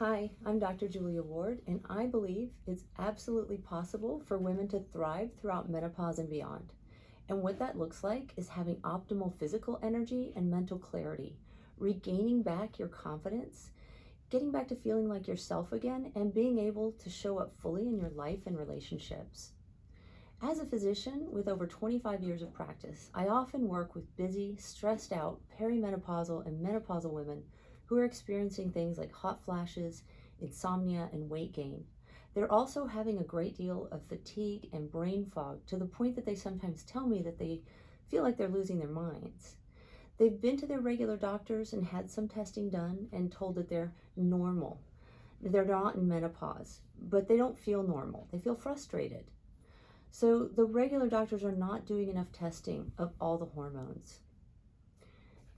Hi, I'm Dr. Julia Ward, and I believe it's absolutely possible for women to thrive throughout menopause and beyond. And what that looks like is having optimal physical energy and mental clarity, regaining back your confidence, getting back to feeling like yourself again, and being able to show up fully in your life and relationships. As a physician with over 25 years of practice, I often work with busy, stressed out perimenopausal and menopausal women who are experiencing things like hot flashes, insomnia, and weight gain. They're also having a great deal of fatigue and brain fog to the point that they sometimes tell me that they feel like they're losing their minds. They've been to their regular doctors and had some testing done and told that they're normal. They're not in menopause, but they don't feel normal. They feel frustrated. So the regular doctors are not doing enough testing of all the hormones.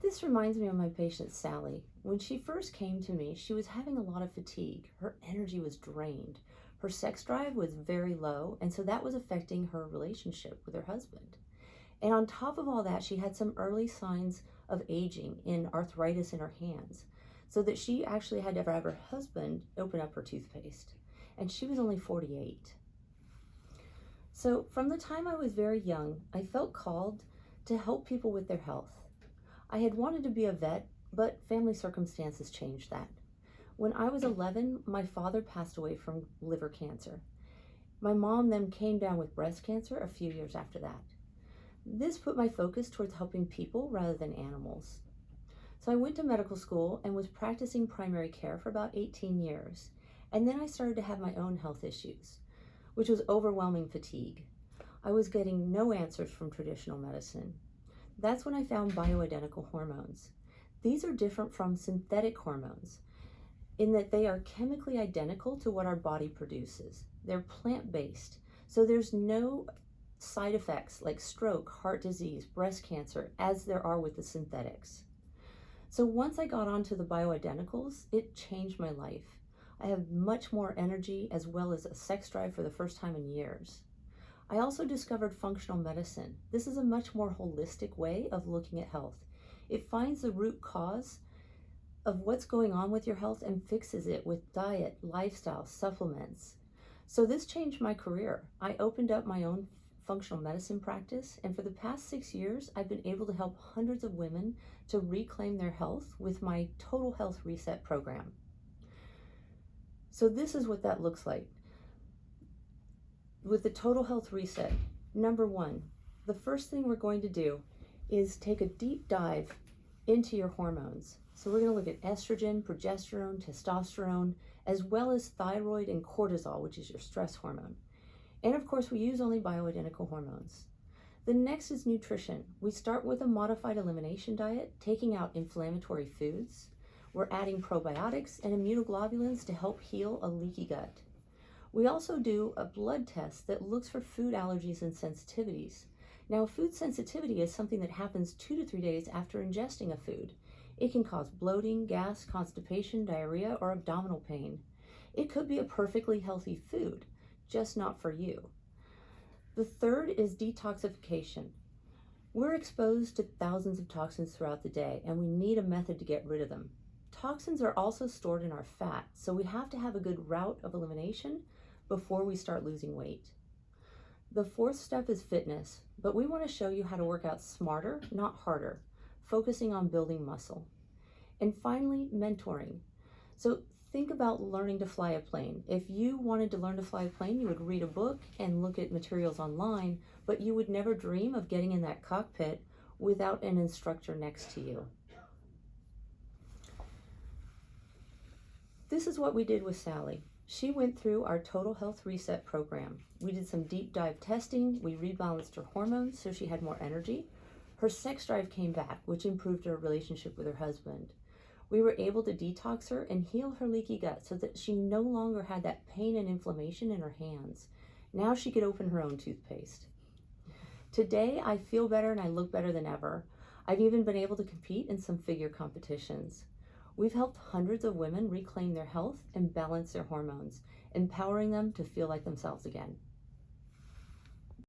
This reminds me of my patient Sally. When she first came to me, she was having a lot of fatigue. Her energy was drained. Her sex drive was very low, and so that was affecting her relationship with her husband. And on top of all that, she had some early signs of aging in arthritis in her hands, so that she actually had to have her husband open up her toothpaste. And she was only 48. So from the time I was very young, I felt called to help people with their health. I had wanted to be a vet, but family circumstances changed that. When I was 11, my father passed away from liver cancer. My mom then came down with breast cancer a few years after that. This put my focus towards helping people rather than animals. So I went to medical school and was practicing primary care for about 18 years. And then I started to have my own health issues, which was overwhelming fatigue. I was getting no answers from traditional medicine. That's when I found bioidentical hormones. These are different from synthetic hormones in that they are chemically identical to what our body produces. They're plant-based, so there's no side effects like stroke, heart disease, breast cancer, as there are with the synthetics. So once I got onto the bioidenticals, it changed my life. I have much more energy as well as a sex drive for the first time in years. I also discovered functional medicine. This is a much more holistic way of looking at health. It finds the root cause of what's going on with your health and fixes it with diet, lifestyle, supplements. So this changed my career. I opened up my own functional medicine practice, and for the past 6 years, I've been able to help hundreds of women to reclaim their health with my Total Health Reset program. So this is what that looks like. With the Total Health Reset, number one, the first thing we're going to do is take a deep dive into your hormones. So we're going to look at estrogen, progesterone, testosterone, as well as thyroid and cortisol, which is your stress hormone. And of course, we use only bioidentical hormones. The next is nutrition. We start with a modified elimination diet, taking out inflammatory foods. We're adding probiotics and immunoglobulins to help heal a leaky gut. We also do a blood test that looks for food allergies and sensitivities. Now, food sensitivity is something that happens 2 to 3 days after ingesting a food. It can cause bloating, gas, constipation, diarrhea, or abdominal pain. It could be a perfectly healthy food, just not for you. The third is detoxification. We're exposed to thousands of toxins throughout the day, and we need a method to get rid of them. Toxins are also stored in our fat, so we have to have a good route of elimination before we start losing weight. The fourth step is fitness, but we want to show you how to work out smarter, not harder, focusing on building muscle. And finally, mentoring. So think about learning to fly a plane. If you wanted to learn to fly a plane, you would read a book and look at materials online, but you would never dream of getting in that cockpit without an instructor next to you. This is what we did with Sally. She went through our Total Health Reset program. We did some deep dive testing. We rebalanced her hormones so she had more energy. Her sex drive came back, which improved her relationship with her husband. We were able to detox her and heal her leaky gut so that she no longer had that pain and inflammation in her hands. Now she could open her own toothpaste. Today, I feel better and I look better than ever. I've even been able to compete in some figure competitions. We've helped hundreds of women reclaim their health and balance their hormones, empowering them to feel like themselves again.